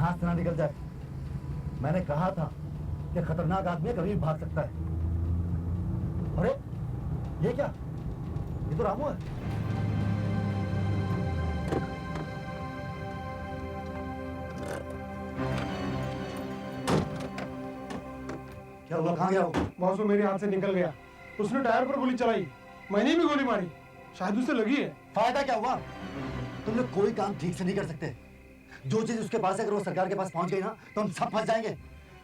हाथ से ना निकल जाए। मैंने कहा था कि खतरनाक आदमी कभी भी भाग सकता है। अरे ये क्या, ये तो रामू है। क्या हुआ, कहाँ गया वो? बॉस वो मेरे हाथ से निकल गया। उसने टायर पर गोली चलाई, मैंने भी गोली मारी, शायद उसे लगी है। फायदा क्या हुआ? तुम लोग कोई काम ठीक से नहीं कर सकते। जो चीज उसके पास है अगर वो सरकार के पास पहुंच गई ना तो हम सब फंस जाएंगे।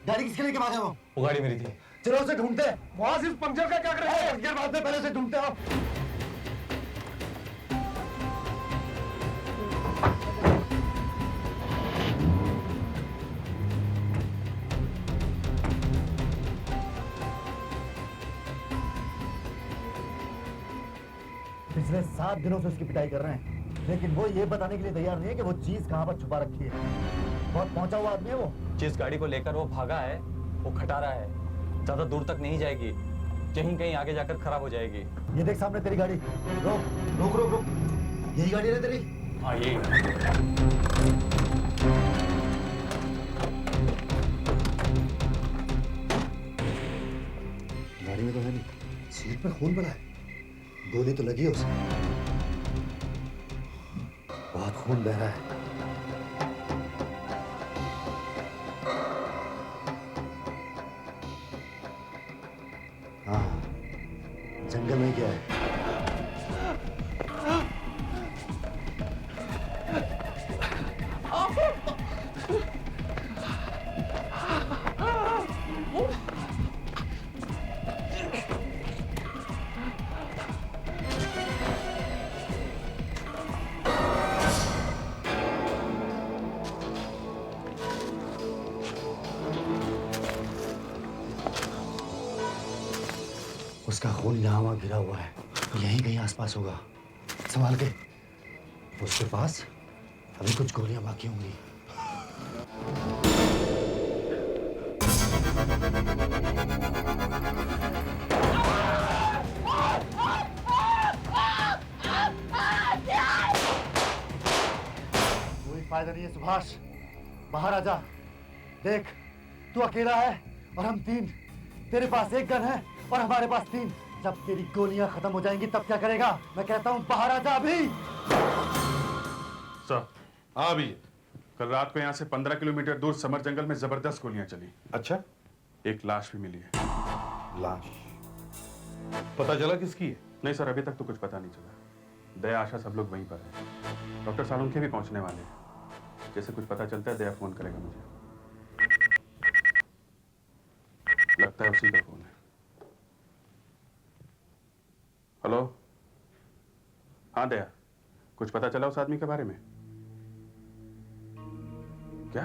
गाड़ी किसके लेके भागे वो गाड़ी मेरी थी। चलो उसे ढूंढते। बॉस इस पंक्चर का क्या करेंगे? पंक्चर बाद में, पहले से ढूंढते हो। पिछले 7 दिनों से उसकी पिटाई कर रहे हैं, लेकिन वो ये बताने के लिए तैयार नहीं है कि वो चीज कहां पर छुपा रखी है। बहुत पहुंचा हुआ आदमी है वो। जिस गाड़ी को लेकर वो भागा है वो खटारा है, ज्यादा दूर तक नहीं जाएगी, कहीं कहीं आगे जाकर खराब हो जाएगी। ये देख सामने तेरी गाड़ी। रोक रोक रोक रोक, यही गाड़ी है तेरी? हाँ यही। गाड़ी में तो है नहीं, सीट पर खून पड़ा है। गोली तो लगी है उसे, बहुत खून बह रहा है। हाँ, जंगल में क्या है? उसका खून यहाँ वहाँ गिरा हुआ है, यहीं कहीं आसपास होगा। संभाल के। उसके पास अभी कुछ गोलियां बाकी होंगी। कोई फायदा नहीं है सुभाष, बाहर आ जा। देख तू अकेला है और हम 3। तेरे पास 1 गन है और हमारे पास 3। जब तेरी गोलियां खत्म हो जाएंगी तब क्या करेगा? मैं कहता हूं बाहर आ जा अभी। सर अभी कल रात को यहाँ से 15 किलोमीटर दूर समर जंगल में जबरदस्त गोलियां चली। अच्छा, एक लाश भी मिली है। लाश पता चला किसकी है? नहीं सर, अभी तक तो कुछ पता नहीं चला। दया आशा सब लोग वहीं पर है। डॉक्टर सालुंखे भी पहुंचने वाले हैं। जैसे कुछ पता चलता है दया फोन करेगा मुझे। लगता है उसी का फोन है। हेलो, हाँ दया, कुछ पता चला उस आदमी के बारे में? क्या?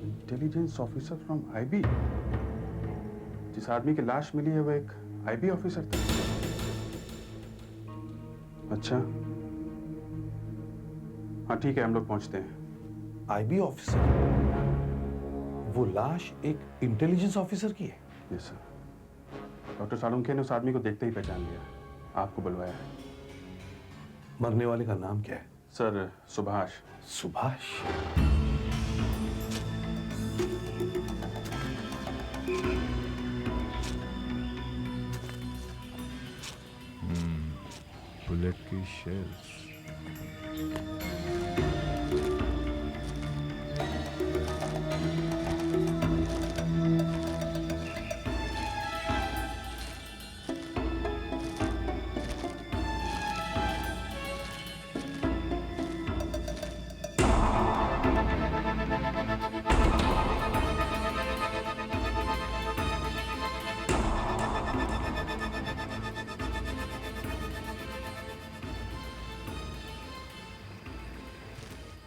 Intelligence officer from IB? जिस आदमी की लाश मिली है वो एक आईबी ऑफिसर था। अच्छा, हाँ ठीक है, हम लोग पहुंचते हैं। IB officer? वो लाश एक इंटेलिजेंस ऑफिसर की है? Yes sir. डॉक्टर सालुंखे ने उस आदमी को देखते ही पहचान लिया, आपको बुलवाया है। मरने वाले का नाम क्या है? सर सुभाष। सुभाष? बुलेट की शेल्स।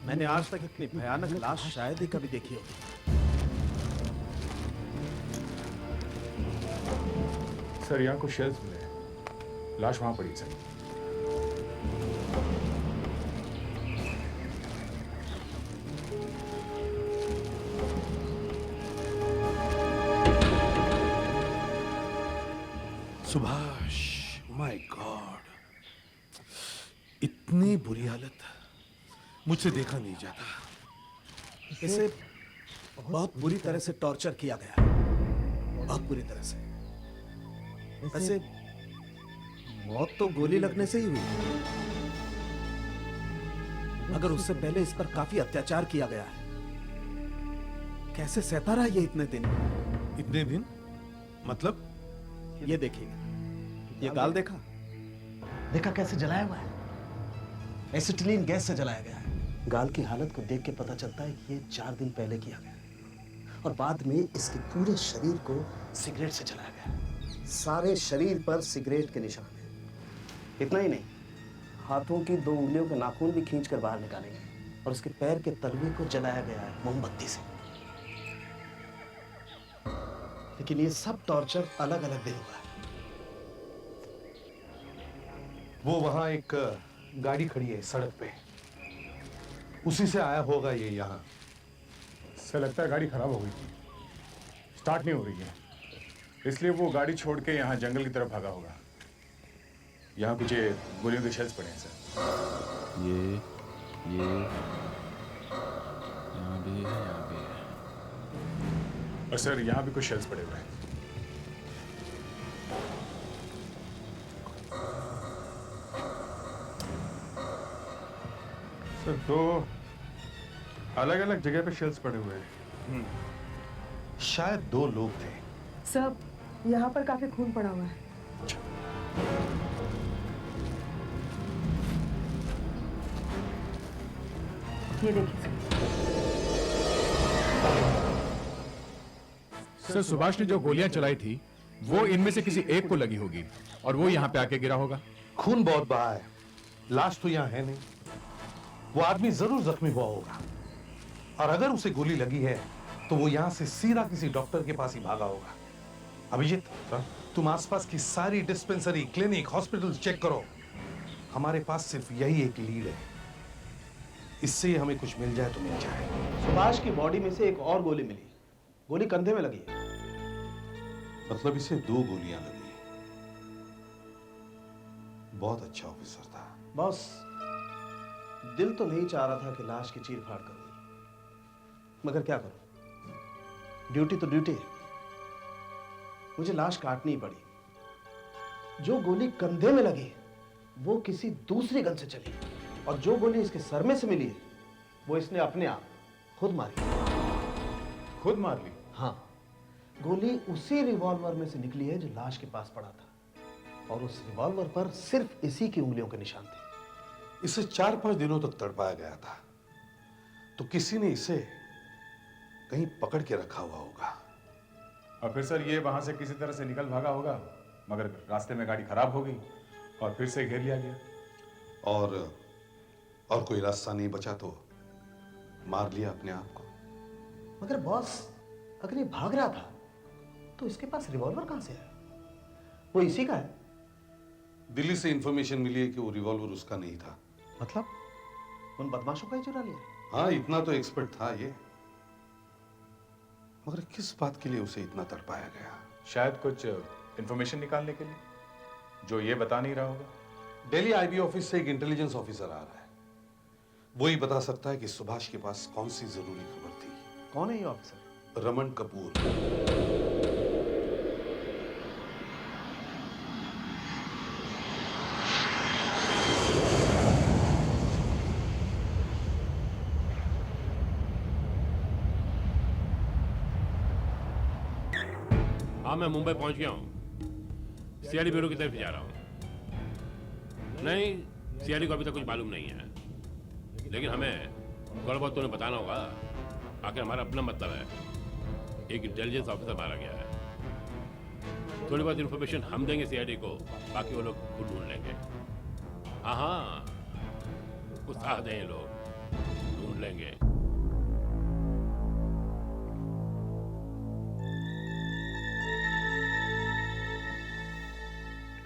मैंने आज तक इतनी भयानक लाश शायद ही कभी देखी होगी। सर यहाँ कुछ शेल्स मिले हैं, लाश वहां पड़ी सर। सुभाष, माय गॉड, इतनी बुरी हालत मुझसे देखा नहीं जाता। इसे बहुत बुरी तरह से टॉर्चर किया गया है, बहुत बुरी तरह से। वैसे मौत तो गोली लगने से ही हुई, मगर उससे पहले इस पर काफी अत्याचार किया गया है। कैसे सहता रहा ये इतने दिन? इतने दिन मतलब? ये देखिए, ये गाल देखा? देखा कैसे जलाया हुआ है? एसिटिलीन गैस से जलाया गया है। गाल की हालत को देख के पता चलता है कि ये 4 दिन पहले किया गया है और बाद में इसके पूरे शरीर को सिगरेट से जलाया गया है। सारे शरीर पर सिगरेट के निशान हैं। इतना ही नहीं, हाथों की 2 उंगलियों के नाखून भी खींचकर बाहर निकाले गए और उसके पैर के तलवे को जलाया गया है मोमबत्ती से। लेकिन ये सब टॉर्चर अलग अलग दिन हुआ है। वो वहां एक गाड़ी खड़ी है सड़क पे, उसी से आया होगा ये यहाँ। इससे लगता है गाड़ी खराब हो गई थी, स्टार्ट नहीं हो रही है, इसलिए वो गाड़ी छोड़ के यहाँ जंगल की तरफ भागा होगा। यहाँ कुछ ये गोलियों के शेल्स पड़े हैं सर। ये यहाँ भी है, यहाँ भी है। और सर यहाँ भी कुछ शेल्स पड़े हुए हैं। सर 2 अलग अलग जगह पे शेल्स पड़े हुए हैं। शायद 2 लोग थे। सब यहाँ पर काफी खून पड़ा हुआ है। ये देखिए सर, सुभाष ने जो गोलियां चलाई थी वो इनमें से किसी एक को लगी होगी और वो यहाँ पे आके गिरा होगा। खून बहुत बहा है, लाश तो यहाँ है नहीं। वो आदमी जरूर जख्मी हुआ होगा और अगर उसे गोली लगी है तो वो यहाँ से सीधा किसी डॉक्टर के पास ही भागा होगा। अभिजीत, तुम आसपास की सारी डिस्पेंसरी, क्लिनिक, हॉस्पिटल चेक करो। हमारे पास सिर्फ यही एक लीड है, इससे हमें कुछ मिल जाए तो मिल जाए। सुभाष की बॉडी में से एक और गोली मिली, गोली कंधे में लगी है। मतलब इसे 2 गोलियां लगी। बहुत अच्छा ऑफिसर था। बॉस, दिल तो नहीं चाह रहा था कि लाश की चीर फाड़ करूं, मगर क्या करूं, ड्यूटी तो ड्यूटी है। मुझे लाश काटनी पड़ी। जो गोली कंधे में लगी वो किसी दूसरी गन से चली और जो गोली इसके सर में से मिली है वो इसने अपने आप खुद मारी। खुद मार ली? हाँ, गोली उसी रिवॉल्वर में से निकली है जो लाश के पास पड़ा था और उस रिवॉल्वर पर सिर्फ इसी की उंगलियों के निशान थे। इसे 4-5 दिनों तक तड़पाया गया था, तो किसी ने इसे कहीं पकड़ के रखा हुआ होगा। और फिर सर ये वहां से किसी तरह से निकल भागा होगा, मगर रास्ते में गाड़ी खराब हो गई और फिर से घेर लिया गया। और कोई रास्ता नहीं बचा तो मार लिया अपने आप को। मगर बॉस, अगर ये भाग रहा था तो इसके पास रिवॉल्वर कहां से है? वो इसी का है। दिल्ली से इंफॉर्मेशन मिली है कि वो रिवॉल्वर उसका नहीं था। मतलब उन बदमाशों का ही चुरा लिया? हाँ, इतना तो एक्सपर्ट था ये, मगर किस बात के लिए उसे इतना तड़पाया गया? शायद कुछ इंफॉर्मेशन निकालने के लिए, जो ये बता नहीं रहा होगा। दिल्ली आईबी ऑफिस से एक इंटेलिजेंस ऑफिसर आ रहा है, वो ही बता सकता है कि सुभाष के पास कौन सी जरूरी खबर थी। कौन है ये ऑफिसर? रमन कपूर। हाँ, मैं मुंबई पहुंच गया हूँ। सीआईडी ब्यूरो की तरफ जा रहा हूँ। नहीं, सीआईडी को अभी तक कुछ मालूम नहीं है, लेकिन हमें थोड़ा बहुत तो बताना होगा। आखिर हमारा अपना मतलब है। एक इंटेलिजेंस ऑफिसर मारा गया है। थोड़ी बहुत इन्फॉर्मेशन हम देंगे सीआईडी को, बाकी वो लोग खुद ढूंढ लेंगे। हाँ हाँ, उत्साह दें ये लोग, ढूंढ लेंगे।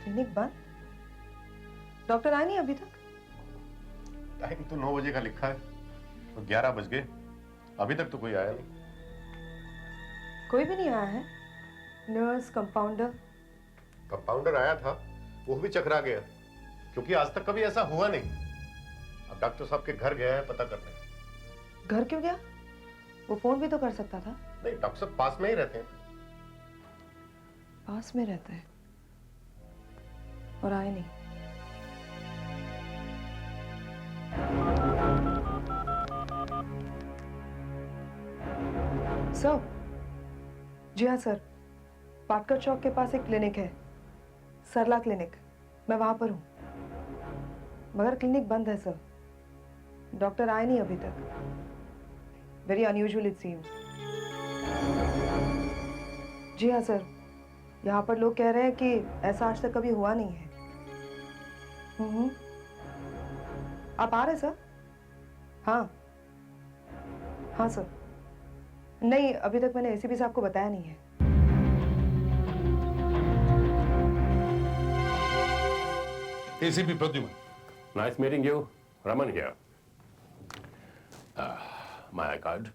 क्लिनिक बंद? डॉक्टर आए नहीं अभी तक? टाइम तो 9 बजे का लिखा है, तो 11 बज गए, अभी तक तो कोई आया नहीं। कोई भी नहीं आया है? Nurse, compounder? कंपाउंडर आया था, वो भी चकरा गया, क्योंकि आज तक कभी ऐसा हुआ नहीं। अब डॉक्टर साहब के घर गया है पता करने। घर क्यों गया? वो फोन भी तो कर सकता था। नहीं, डॉक्टर साहब पास में ही रहते हैं। पास में रहता है और आए नहीं। सर, जी हाँ सर, पाटकर चौक के पास एक क्लिनिक है, सरला क्लिनिक। मैं वहां पर हूँ, मगर क्लिनिक बंद है सर। डॉक्टर आए नहीं अभी तक। Very unusual it seems. जी हाँ सर, यहाँ पर लोग कह रहे हैं कि ऐसा आज तक कभी हुआ नहीं है। आप आ रहे सर? हाँ हाँ सर। नहीं, अभी तक मैंने एसीपी साहब को बताया नहीं है। ACP Pradyuman. Nice meeting you, Raman here. My I card.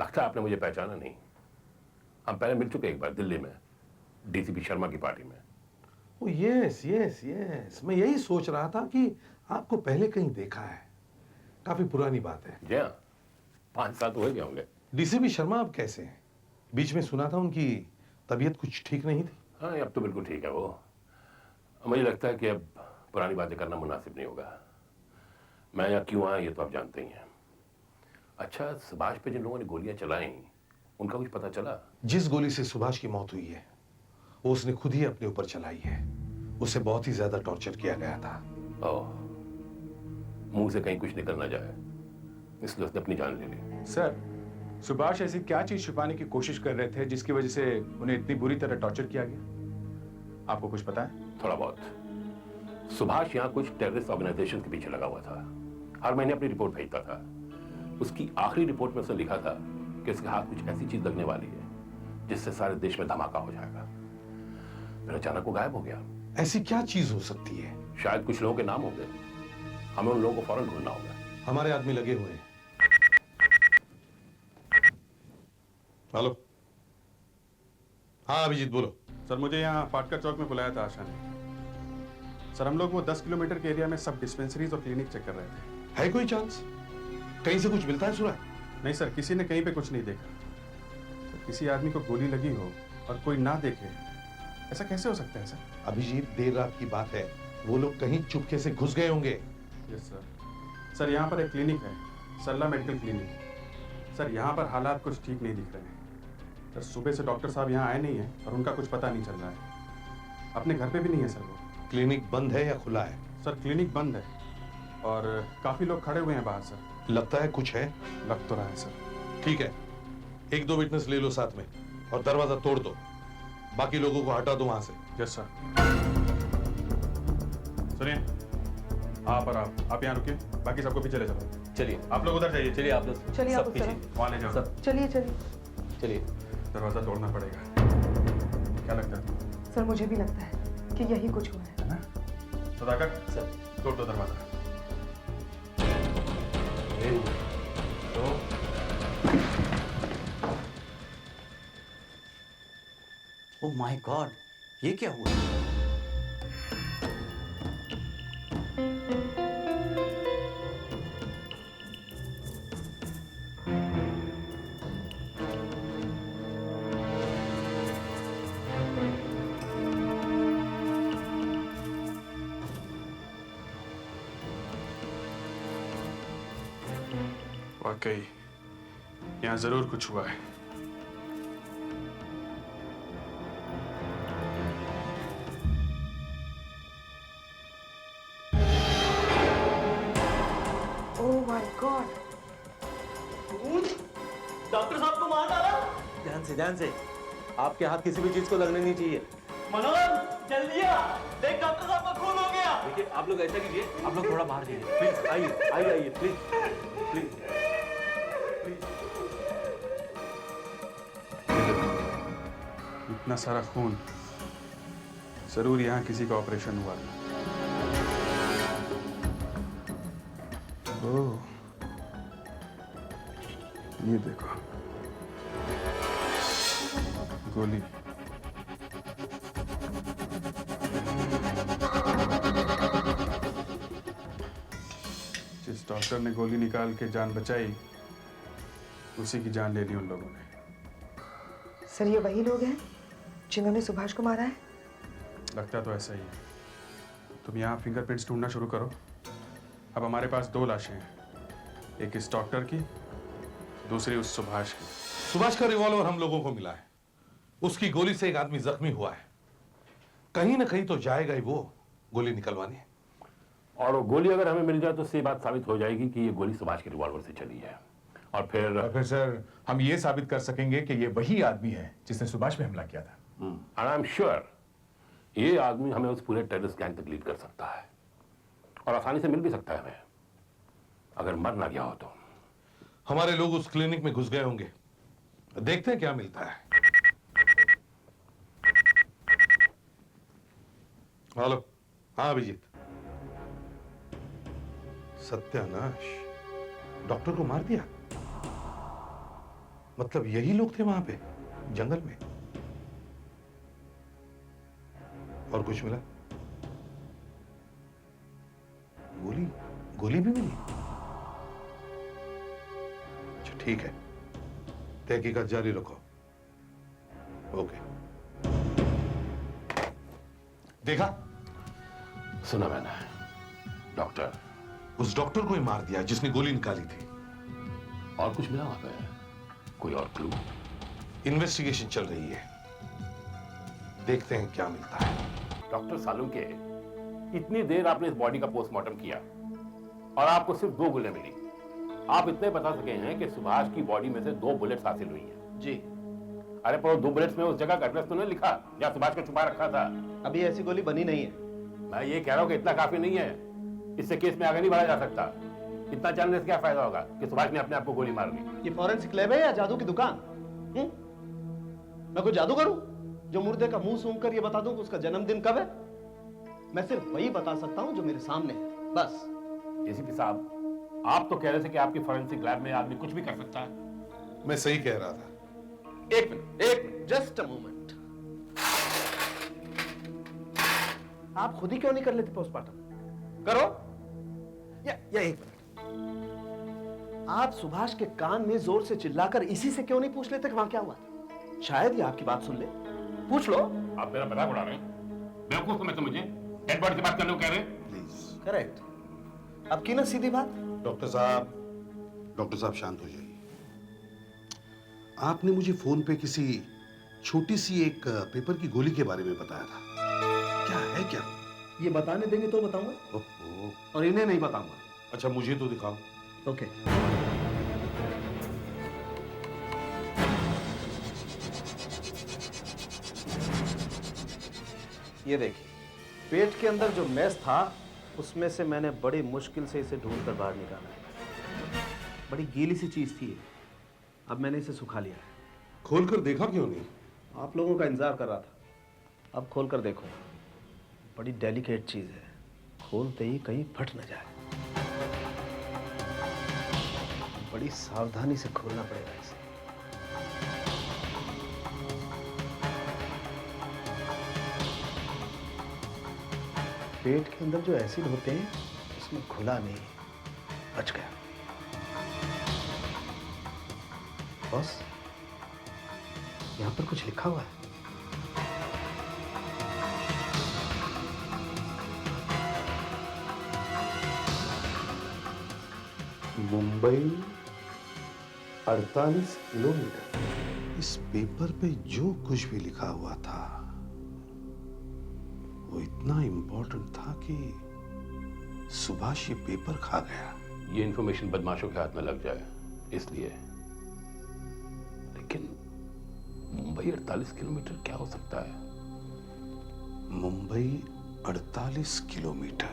लगता है आपने मुझे पहचाना नहीं। हम पहले मिल चुके एक बार दिल्ली में, डीसीपी शर्मा की पार्टी में। ओ यस यस यस, मैं यही सोच रहा था कि आपको पहले कहीं देखा है। काफी पुरानी बात है। जी हाँ, 5 साल तो हो गए होंगे। डीसीपी शर्मा अब कैसे हैं? बीच में सुना था उनकी तबीयत कुछ ठीक नहीं थी। हाँ, अब तो बिल्कुल ठीक है वो। मुझे लगता है कि अब पुरानी बातें करना मुनासिब नहीं होगा। मैं यहाँ क्यों आया ये तो आप जानते ही हैं। अच्छा, सुभाष पे जिन लोगों ने गोलियां चलाई, उनका कुछ पता चला? जिस गोली से सुभाष की मौत हुई है वो उसने खुद ही अपने ऊपर चलाई है। उसे बहुत ही ज्यादा टॉर्चर किया गया था। ओह, मुंह से कहीं कुछ निकल ना जाए, इसलिए उसने अपनी जान ले ली। सर, सुभाष ऐसी क्या चीज छुपाने की कोशिश कर रहे थे जिसकी वजह से उन्हें इतनी बुरी तरह टॉर्चर किया गया? आपको कुछ पता है? थोड़ा बहुत। सुभाष यहाँ कुछ टेररिस्ट ऑर्गेनाइजेशन के पीछे लगा हुआ था। हर महीने अपनी रिपोर्ट भेजता था। उसकी आखिरी रिपोर्ट में उसने लिखा था कि उसके हाथ कुछ ऐसी चीज लगने वाली है जिससे सारे देश में धमाका हो जाएगा। फिर अचानक वो गायब हो गया। ऐसी क्या चीज हो सकती है? शायद कुछ लोगों के नाम होंगे। हमें उन लोगों को फौरन ढूंढना होगा। हमारे आदमी लगे हुए हैं। हेलो। हाँ अभिजीत बोलो। सर, मुझे यहाँ पाटकर चौक में बुलाया था आशा ने। सर, हम लोग वो 10 किलोमीटर के एरिया में सब डिस्पेंसरीज और क्लिनिक चेक कर रहे थे। है कोई चांस कहीं से कुछ मिलता है सुना? नहीं सर, किसी ने कहीं पे कुछ नहीं देखा। सर, किसी आदमी को गोली लगी हो और कोई ना देखे, ऐसा कैसे हो सकता है सर? अभिजीत, देर रात की बात है, वो लोग कहीं चुपके से घुस गए होंगे। Yes sir. सर, यहाँ पर एक क्लिनिक है, सरला मेडिकल क्लिनिक। सर, यहाँ पर हालात कुछ ठीक नहीं दिख रहे हैं। सर, सुबह से डॉक्टर साहब यहाँ आए नहीं हैं और उनका कुछ पता नहीं चल रहा है। अपने घर पे भी नहीं है सर वो। क्लिनिक बंद है या खुला है? सर, क्लिनिक बंद है और काफी लोग खड़े हुए हैं बाहर सर। लगता है कुछ है। लग तो रहा है सर। ठीक है, 1-2 विटनेस ले लो साथ में और दरवाजा तोड़ दो। बाकी लोगों को हटा दो वहां से। Yes sir. सुनिए, आप और आप यहाँ रुकिए, बाकी सबको पीछे ले चलो। चलिए आप लोग उधर जाइए। चलिए आप लोग। चलिए आप सब उस तरफ। पीछे। वहाँ ले जाओ। सब चलिए चलिए। चलिए। दरवाजा तोड़ना पड़ेगा। क्या लगता है? सर, मुझे भी लगता है कि यही कुछ हुआ है। सदाकर, सर, तोड़ दो दरवाजा। 1, 2। ओह माय गॉड, ये क्या हुआ? वाकई यहाँ जरूर कुछ हुआ है। Oh my God. डॉक्टर साहब को मार डाला। ध्यान से। आपके हाथ किसी भी चीज को लगने नहीं चाहिए। मनोज, जल्दी आ, देख डॉक्टर साहब का खून हो गया। देखिए, आप लोग ऐसा कीजिए, आप लोग थोड़ा बाहर जाइए प्लीज। आइए प्लीज प्लीज। इतना सारा खून, जरूर यहाँ किसी का ऑपरेशन हुआ था। ओह, ये देखो, गोली। जिस जिस डॉक्टर ने गोली निकाल के जान बचाई, उसी की जान ले ली उन लोगों ने। सर ये वही लोग हैं जिन्होंने सुभाष को मारा है? लगता तो ऐसा ही है। तुम यहाँ फिंगरप्रिंट्स ढूंढना शुरू करो। अब हमारे पास 2 लाशें हैं, एक इस डॉक्टर की, दूसरी उस सुभाष की। सुभाष का रिवॉल्वर हम लोगों को मिला है। उसकी गोली से एक आदमी जख्मी हुआ है। कहीं ना कहीं तो जाएगा ही वो गोली निकलवाने। और वो गोली अगर हमें मिल जाए तो सही बात साबित हो जाएगी कि ये गोली सुभाष के रिवॉल्वर से चली है। और फिर सर हम ये साबित कर सकेंगे कि ये वही आदमी है जिसने सुभाष पे हमला किया था। एंड आई एम श्योर ये आदमी हमें उस पूरे टेररिस्ट गैंग तक लीड कर सकता है और आसानी से मिल भी सकता है हमें, अगर मर ना गया हो तो। हमारे लोग उस क्लिनिक में घुस गए होंगे, देखते हैं क्या मिलता है। हेलो। हाँ अभिजीत। सत्यानाश, डॉक्टर को मार दिया? मतलब यही लोग थे वहां पे जंगल में? और कुछ मिला? गोली भी मिली? अच्छा ठीक है, तहकीकात जारी रखो। ओके। देखा? सुना मैंने। डॉक्टर, उस डॉक्टर को ही मार दिया जिसने गोली निकाली थी। और कुछ मिला वहां पे? कोई और क्लू? इन्वेस्टिगेशन चल रही है, देखते हैं क्या मिलता है। डॉक्टर सालुंके, इतनी देर आपने इस बॉडी का पोस्टमार्टम किया और आपको सिर्फ 2 गोलियां मिली। आप इतने बता सके हैं कि सुभाष की बॉडी में से 2 बुलेट्स हासिल हुई हैं। जी। अरे पर 2 बुलेट्स में उस जगह का एड्रेस तो नहीं लिखा जहां सुभाष को छुपा रखा था? अभी ऐसी गोली बनी नहीं है। मैं ये कह रहा हूं कि इतना काफी नहीं है, इससे केस में आगे नहीं बढ़ा जा सकता। इतना जानने से क्या फायदा होगा कि सुभाष ने अपने आप को गोली मार ली? ये फॉरेंसिक लैब है या जादू की दुकान? मैं कोई जादू करूं जो मुर्दे का मुंह सूंघ कर ये बता दूं कि उसका जन्मदिन कब है? मैं सिर्फ वही बता सकता हूं जो मेरे सामने है, बस। एसीपी साहब, आप तो कह रहे थे कि आपकी फॉरेंसिक लैब में आदमी कुछ भी कर सकता है। मैं सही कह रहा था। एक मिनट, जस्ट अ मोमेंट। आप खुद ही क्यों नहीं कर लेते पोस्टमार्टम? करो। या एक मिनट, आप सुभाष के कान में जोर से चिल्लाकर इसी से क्यों नहीं पूछ लेते कि वहां क्या हुआ था? शायद ये आपकी बात सुन ले। पूछ लो। आप मेरा मजाक उड़ा रहे हैं? बेवकूफ समझते मुझे? डेड बॉडी की बात करने को कह रहे हैं? प्लीज। करेक्ट। अब की ना सीधी बात। डॉक्टर साहब शांत हो जाइए। आपने मुझे फोन पे किसी छोटी सी एक पेपर की गोली के बारे में बताया था, क्या है क्या? ये बताने देंगे तो बताऊंगा। ओहो। और इन्हें नहीं बताऊंगा। अच्छा मुझे तो दिखाओ। ओके। ये देखिए, पेट के अंदर जो मैस था उसमें से मैंने बड़ी मुश्किल से इसे ढूंढकर बाहर निकाला है। बड़ी गीली सी चीज थी। अब मैंने इसे सुखा लिया है। खोलकर देखा क्यों नहीं? आप लोगों का इंतजार कर रहा था। अब खोलकर देखो। बड़ी डेलिकेट चीज है, खोलते ही कहीं फट न जाए। बड़ी सावधानी से खोलना पड़ेगा इसे। पेट के अंदर जो एसिड होते हैं उसमें खुला नहीं, बच गया। बॉस, यहां पर कुछ लिखा हुआ है। मुंबई 48 किलोमीटर। इस पेपर पे जो कुछ भी लिखा हुआ था वो इतना इंपॉर्टेंट था कि सुभाष ये पेपर खा गया। ये इंफॉर्मेशन बदमाशों के हाथ में लग जाए इसलिए। लेकिन मुंबई 48 किलोमीटर क्या हो सकता है? मुंबई 48 किलोमीटर।